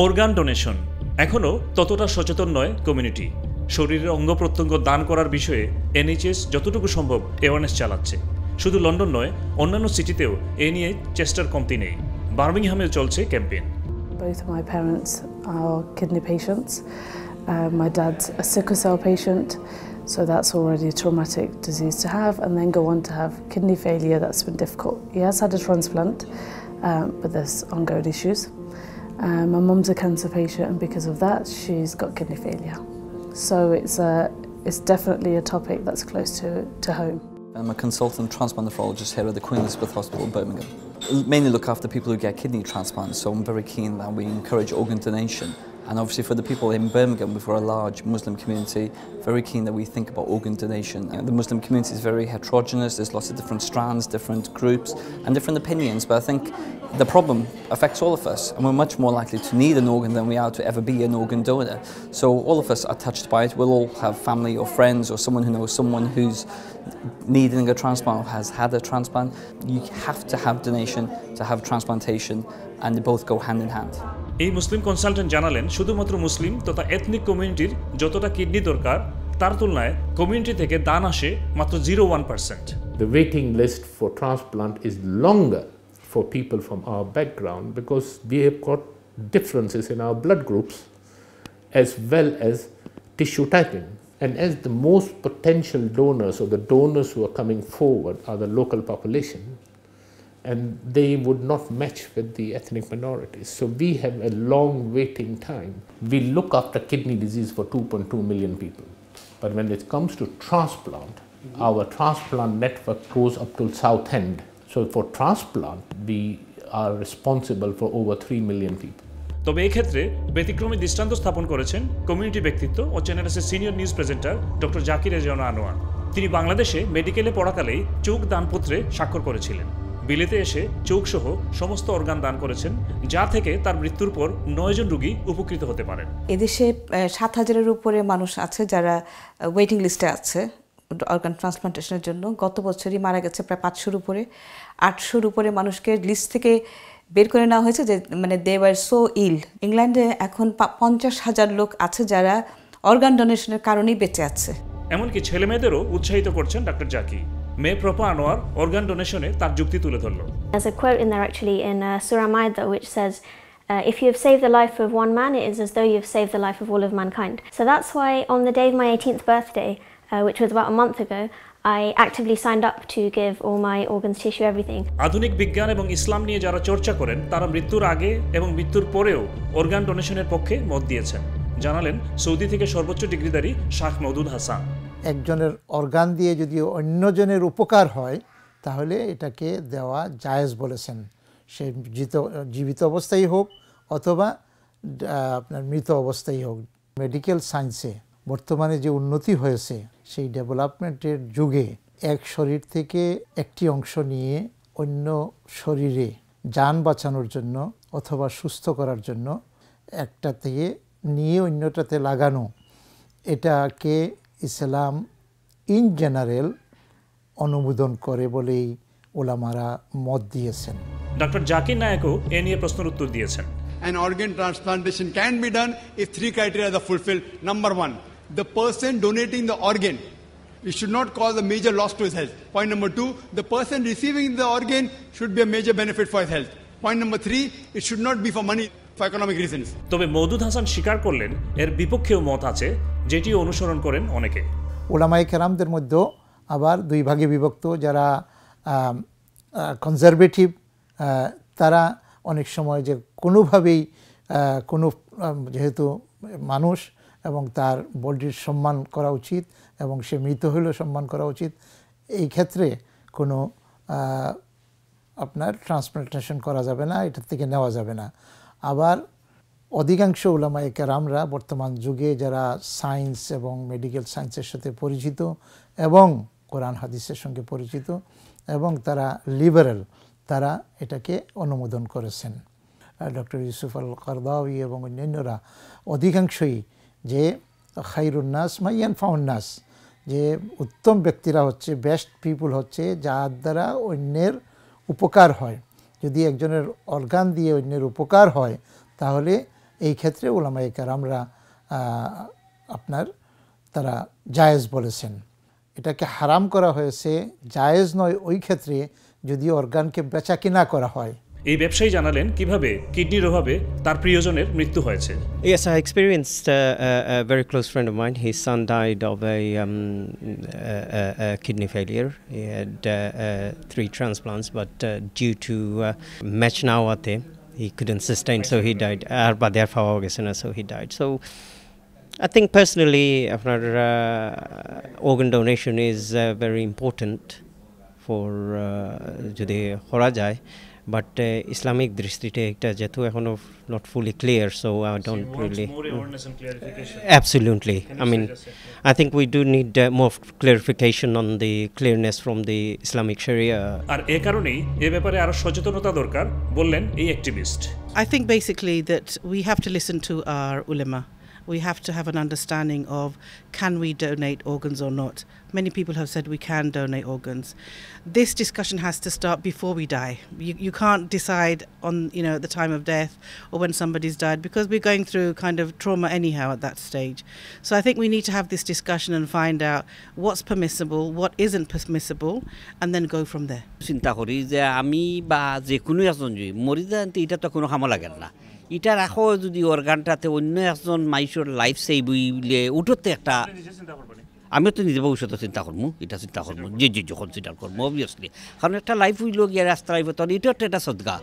Organ donation এখনও ততটা সচেতন নয় কমিউনিটি। শরীরের অঙ্গ প্রত্যঙ্গ দান করার বিষয়ে NHS যতটুকু সম্ভব অ্যাওয়ারনেস চালাচ্ছে। শুধু লন্ডন নয়, অন্যান্য সিটিতেও এ নিয়ে চেষ্টার কমতি নেই। বার্মিংহামে চলছে campaign. Both of my parents are kidney patients. My dad's a sickle cell patient, so that's already a traumatic disease to have, and then go on to have kidney failure. That's been difficult. He has had a transplant, but there's ongoing issues. My mum's a cancer patient, and because of that, she's got kidney failure. So it's definitely a topic that's close to home. I'm a consultant transplant nephrologist here at the Queen Elizabeth Hospital in Birmingham. Mainly look after people who get kidney transplants, so I'm very keen that we encourage organ donation. And obviously for the people in Birmingham, we've got a large Muslim community, very keen that we think about organ donation. The Muslim community is very heterogeneous, there's lots of different strands, different groups and different opinions, but I think the problem affects all of us, and we're much more likely to need an organ than we are to ever be an organ donor. So all of us are touched by it. We'll all have family or friends or someone who knows someone who's needing a transplant or has had a transplant. You have to have donation to have transplantation, and they both go hand in hand. এই মুসলিম consultant জানালেন, শুধুমাত্র মুসলিম তথা ethnic কমিউনিটির যতটা kidney দরকার তার তুলনায় community থেকে দান আসে মাত্র 0.1%. The waiting list for transplant is longer for people from our background because we have got differences in our blood groups as well as tissue typing. And as the most potential donors or the donors who are coming forward are the local population, and they would not match with the ethnic minorities. So we have a long waiting time. We look after kidney disease for 2.2 million people. But when it comes to transplant, our transplant network goes up to South End. So for transplant, we are responsible for over 3 million people. তবে এই ক্ষেত্রে ব্যতিক্রমী দৃষ্টান্ত স্থাপন করেছেন community ব্যক্তিত্ব ও চ্যানেলসের senior news presenter doctor Zakir Rezauna Anwar. তিনি বাংলাদেশে মেডিকেলে পড়াকালেই চোখ দানপত্রে স্বাক্ষর করেছিলেন। বিলেতে এসে চোখসহ সমস্ত অর্গান দান করেছেন, যা থেকে তার মৃত্যুর পর 9 জন রোগী উপকৃত হতে পারেন। এদেশে 7,000-এর উপরে মানুষ আছে যারা ওয়েটিং লিস্টে আছে অর্গান ট্রান্সপ্লান্টেশনের জন্য। গত বছরই মারা গেছে প্রায় 500-র উপরে। 800-র উপরে মানুষকে লিস্ট থেকে বের করে নেওয়া হয়েছে যে মানে দে ওয়ার সো ইল। ইংল্যান্ডে এখন 50,000 লোক আছে যারা অর্গান ডোনেশনের কারণেই বেঁচে আছে। এমনকি ছেলেমেয়েদেরও উৎসাহিত করছেন ডক্টর জাকি। মেয়ে প্রপা আনোয়ার অর্গান ডোনেশনে তার যুক্তি তুলে ধরল। There's a quote in there actually in Surah Maida which says if you have saved the life of one man, it is as though you have saved the life of all of mankind. So that's why on the day of my 18th birthday, which was about a month ago, I actively signed up to give all my organs, tissue, everything. আধুনিক বিজ্ঞান এবং ইসলাম নিয়ে যারা চর্চা করেন তারা মৃত্যুর আগে এবং মৃত্যুর পরেও অর্গান ডোনেশনের পক্ষে মত দিয়েছেন, জানালেন সৌদি থেকে সর্বোচ্চ ডিগ্রিধারী শাহ মওদুদ হাসান। একজনের অর্গান দিয়ে যদি অন্যজনের উপকার হয় তাহলে এটাকে দেওয়া জায়েজ বলেছেন, সে জীবিত অবস্থায় হোক অথবা আপনার মৃত অবস্থায় হোক। মেডিকেল সায়েন্সে বর্তমানে যে উন্নতি হয়েছে সেই ডেভেলপমেন্টের যুগে এক শরীর থেকে একটি অংশ নিয়ে অন্য শরীরে যান বাঁচানোর জন্য অথবা সুস্থ করার জন্য একটা থেকে নিয়ে অন্যটাতে লাগানো, এটাকে ইসলাম ইন জেনারেল অনুমোদন করে বলেই ওলামারা মত দিয়েছেন। ডক্টর জাকির নায়েকও এ নিয়ে প্রশ্নের উত্তর দিয়েছেন। An organ transplantation can be done if 3 criteria are fulfilled. Number 1, the person donating the organ, it should not cause a major loss to his health. Point number 2, the person receiving the organ should be a major benefit for his health. Point number 3, it should not be for money, for economic reasons. তবে মওদুদ হাসান স্বীকার করলেন এর বিপক্ষেও মত আছে, যেটিও অনুসরণ করেন অনেকে। ওলামায়ে কেরামদের মধ্যে আবার দুই ভাগে বিভক্ত। যারা কনজারভেটিভ তারা অনেক সময় যে কোনোভাবেই যেহেতু মানুষ এবং তার বডির সম্মান করা উচিত এবং সে মৃত হলেও সম্মান করা উচিত, এই ক্ষেত্রে কোনো আপনার ট্রান্সপ্লান্টেশন করা যাবে না, এটার থেকে নেওয়া যাবে না। আবার অধিকাংশ উলামায়ে কেরামরা বর্তমান যুগে যারা সায়েন্স এবং মেডিকেল সায়েন্সের সাথে পরিচিত এবং কোরআন হাদিসের সঙ্গে পরিচিত এবং তারা লিবারেল, তারা এটাকে অনুমোদন করেছেন। ডক্টর ইউসুফ আল কারদাওয়ি এবং অন্যান্যরা অধিকাংশই যে খায়রুন নাস মাইয়ান ফাউন্নাস, যে উত্তম ব্যক্তিরা হচ্ছে, বেস্ট পিপুল হচ্ছে যার দ্বারা অন্যের উপকার হয়। যদি একজনের অর্গান দিয়ে অন্যের উপকার হয় তাহলে এই ক্ষেত্রে উলামায়ে কেরামরা আপনার তারা জায়েজ বলেছেন। এটাকে হারাম করা হয়েছে, জায়েজ নয় ওই ক্ষেত্রে যদি অর্গানকে বেচা কিনা করা হয়। এই ব্যবসায়ী জানালেন কিভাবে কিডনির অভাবে তার প্রিয়জনের মৃত্যু হয়েছে। Yes, I experienced a very close friend of mine. His son died of a kidney failure. He had 3 transplants, but due to match nawate, he couldn't sustain, so he died. So he died. So I think personally, organ donation is very important for যদি করা যায়, but Islamic দৃষ্টিতে এটা যেহেতু এখনো not fully clear, so I don't really more awareness and clarification. Absolutely. I mean, I think we do need more clarification on the clearness from the Islamic Sharia. আর এই কারণেই এই ব্যাপারে আরো সচেতনতা দরকার বললেন এই activist. I think basically that we have to listen to our ulama. We have to have an understanding of, can we donate organs or not? Many people have said we can donate organs. This discussion has to start before we die. You can't decide on, at the time of death or when somebody's died, because we're going through kind of trauma anyhow at that stage. So I think we need to have this discussion and find out what's permissible, what isn't permissible, and then go from there. চিন্তা করি যে আমি বা যে কোনো একজন যদি মরি যায়, এটা তো কোনো কামো লাগে না। এটা রাখো যদি অর্গানটাতে অন্য একজন মানুষের লাইফ সেভ হইলে উঠতে একটা, আমিও তো নিজে ভবিষ্যতে চিন্তা করবো, এটা চিন্তা করবো যে যখন চিন্তা করবো অবভিয়াসলি, কারণ একটা লাইফ হইল গিয়ে রাস্তা লাইফ, তখন এটা একটা সদগা।